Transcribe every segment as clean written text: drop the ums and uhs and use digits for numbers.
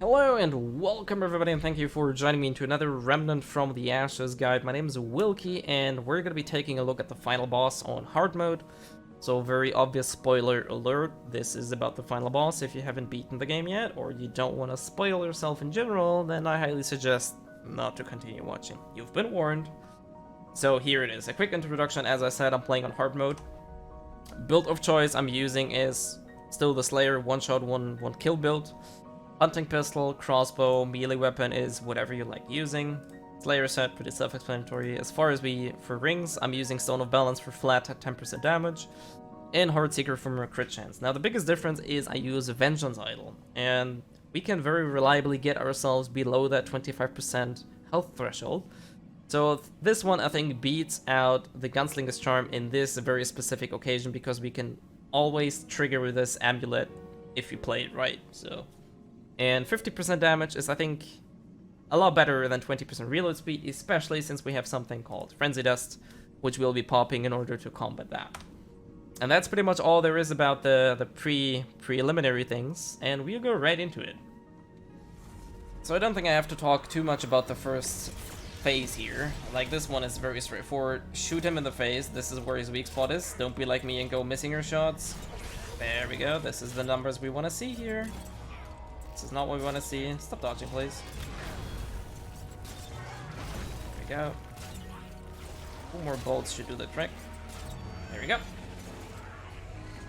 Hello and welcome everybody, and thank you for joining me into another Remnant from the Ashes guide. My name is Wilkie and we're gonna be taking a look at the final boss on hard mode. So very obvious spoiler alert, this is about the final boss. If you haven't beaten the game yet or you don't want to spoil yourself in general, then I highly suggest not to continue watching. You've been warned. So here it is, a quick introduction. As I said, I'm playing on hard mode. Build of choice I'm using is still the Slayer one shot one kill build. Hunting pistol, crossbow, melee weapon is whatever you like using. Slayer set, pretty self-explanatory. As far as for rings, I'm using Stone of Balance for flat at 10% damage, and Heartseeker for more crit chance. Now the biggest difference is I use a Vengeance Idol, and we can very reliably get ourselves below that 25% health threshold. So this one I think beats out the Gunslinger's Charm in this very specific occasion because we can always trigger this amulet if you play it right. And 50% damage is, I think, a lot better than 20% reload speed, especially since we have something called Frenzy Dust, which we'll be popping in order to combat that. And that's pretty much all there is about the preliminary things, and we'll go right into it. So I don't think I have to talk too much about the first phase here. Like, this one is very straightforward. Shoot him in the face. This is where his weak spot is. Don't be like me and go missing your shots. There we go. This is the numbers we want to see here. This is not what we want to see. Stop dodging, please. There we go. 2 more bolts should do the trick. There we go.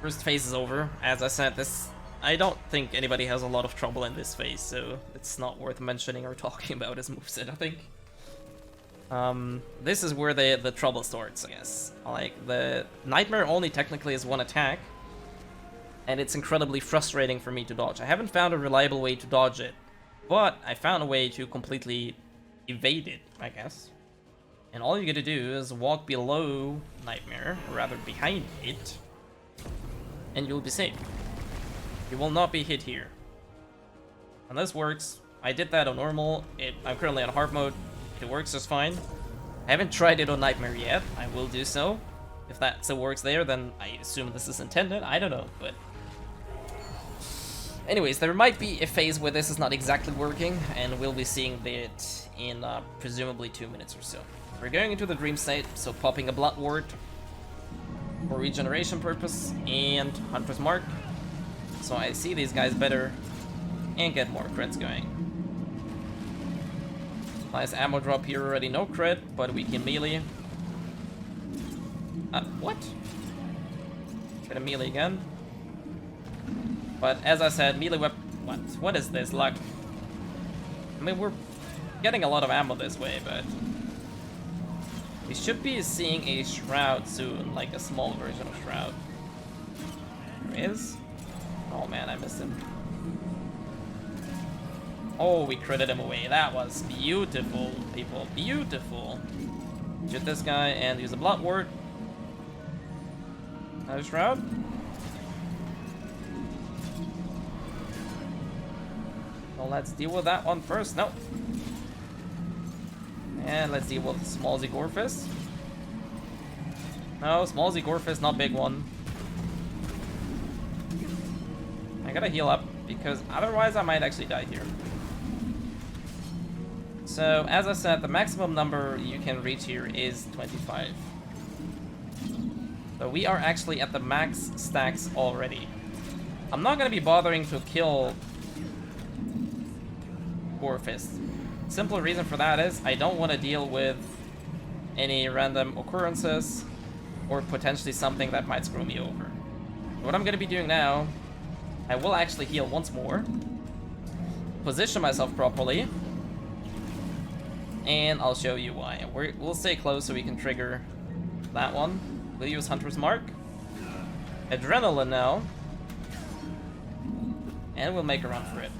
First phase is over. As I said, I don't think anybody has a lot of trouble in this phase, so it's not worth mentioning or talking about as moveset, I think. This is where the trouble starts, I guess. Like, the Nightmare only technically is 1 attack, and it's incredibly frustrating for me to dodge. I haven't found a reliable way to dodge it, but I found a way to completely evade it, I guess. And all you gotta do is walk below Nightmare, or rather behind it, and you'll be safe. You will not be hit here. And this works. I did that on normal. I'm currently on hard mode. It works just fine. I haven't tried it on Nightmare yet. I will do so. If that still works there, then I assume this is intended. I don't know, but... Anyways, there might be a phase where this is not exactly working, and we'll be seeing it in presumably 2 minutes or so. We're going into the dream state, so popping a Blood Ward for regeneration purpose, and Hunter's Mark, so I see these guys better and get more crits going. Nice ammo drop here already, no crit, but we can melee. What? Try to melee again. But as I said, melee weapon. What is this luck? I mean, we're getting a lot of ammo this way, but we should be seeing a shroud soon, like a small version of shroud. There is. Oh man, I missed him. Oh, we critted him away. That was beautiful, people. Beautiful. Shoot this guy and use a Blood Ward. Another shroud. Well, let's deal with that one first. No. And let's deal with Small Zigorfist. No, Small Zigorfist, not big one. I gotta heal up because otherwise I might actually die here. So, as I said, the maximum number you can reach here is 25. So we are actually at the max stacks already. I'm not gonna be bothering to kill Gorefist. Simple reason for that is I don't want to deal with any random occurrences or potentially something that might screw me over. What I'm gonna be doing now, I will actually heal once more, position myself properly, and I'll show you why. We'll stay close so we can trigger that one. We'll use Hunter's Mark. Adrenaline now. And we'll make a run for it.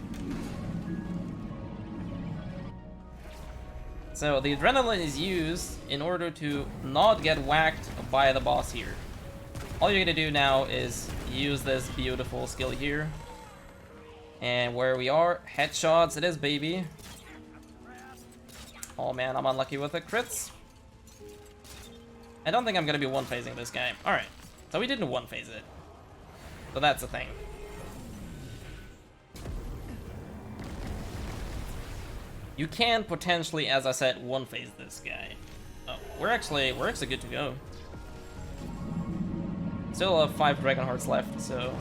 So the Adrenaline is used in order to not get whacked by the boss here. All you're gonna do now is use this beautiful skill here. And where we are, headshots it is, baby. Oh man, I'm unlucky with the crits. I don't think I'm gonna be one-phasing this guy. Alright, so we didn't one-phase it. So that's the thing. You can potentially, as I said, one-phase this guy. Oh, we're actually good to go. Still have 5 Dragon Hearts left, so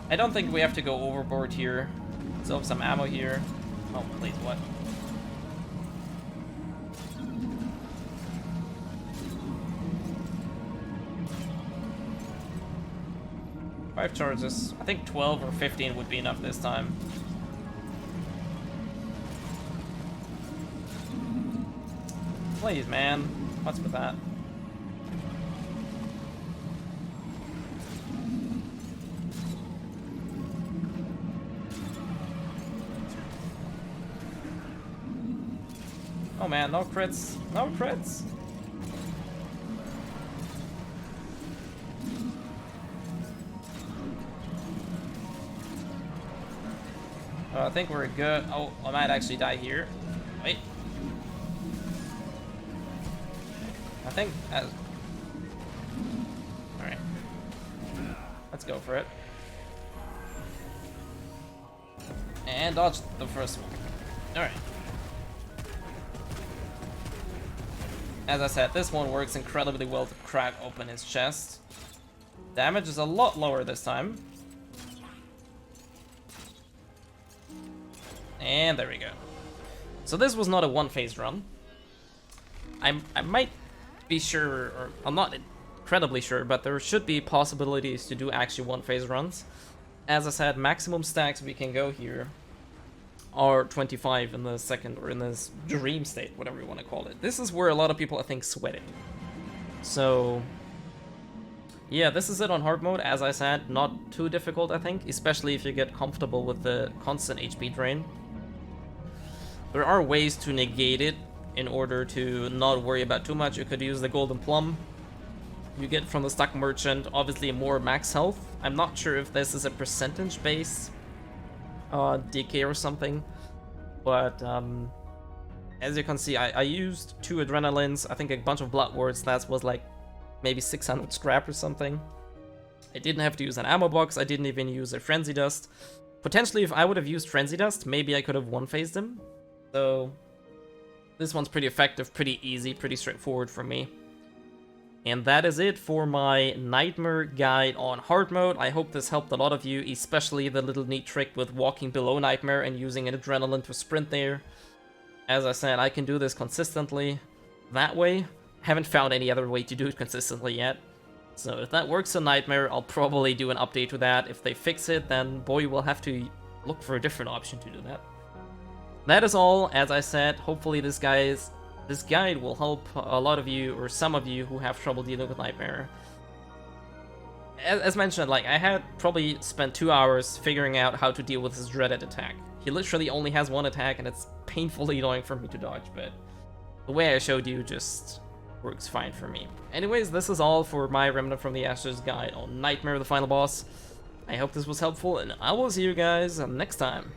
I don't think we have to go overboard here. Still have some ammo here. Oh, please, what? Five charges. I think 12 or 15 would be enough this time. Please, man. What's with that? Oh man, no crits. No crits. I think we're good. Oh, I might actually die here. Wait. I think as... Alright. Let's go for it. And dodge the first one. Alright. As I said, this one works incredibly well to crack open his chest. Damage is a lot lower this time. And there we go. So this was not a one-phase run. I might be sure, or I'm not incredibly sure, but there should be possibilities to do actually one-phase runs. As I said, maximum stacks we can go here are 25 in the second, or in this dream state, whatever you want to call it. This is where a lot of people, I think, sweat it. So yeah, this is it on hard mode. As I said, not too difficult, I think, especially if you get comfortable with the constant HP drain. There are ways to negate it in order to not worry about too much. You could use the golden plum you get from the stock merchant, obviously more max health. I'm not sure if this is a percentage base DK or something, but as you can see, I used 2 adrenalines, I think a bunch of blood wards. That was like maybe 600 scrap or something. I didn't have to use an ammo box. I didn't even use a frenzy dust. Potentially, if I would have used frenzy dust, maybe I could have one-phased him. So this one's pretty effective, pretty easy, pretty straightforward for me. And that is it for my Nightmare guide on hard mode. I hope this helped a lot of you, especially the little neat trick with walking below Nightmare and using an adrenaline to sprint there. As I said, I can do this consistently that way. Haven't found any other way to do it consistently yet. So if that works on Nightmare, I'll probably do an update to that. If they fix it, then boy, we'll have to look for a different option to do that. That is all. As I said, hopefully this guide will help a lot of you, or some of you, who have trouble dealing with Nightmare. As mentioned, like, I had probably spent 2 hours figuring out how to deal with his dreaded attack. He literally only has one attack, and it's painfully annoying for me to dodge, but the way I showed you just works fine for me. Anyways, this is all for my Remnant from the Ashes guide on Nightmare, the final boss. I hope this was helpful, and I will see you guys next time.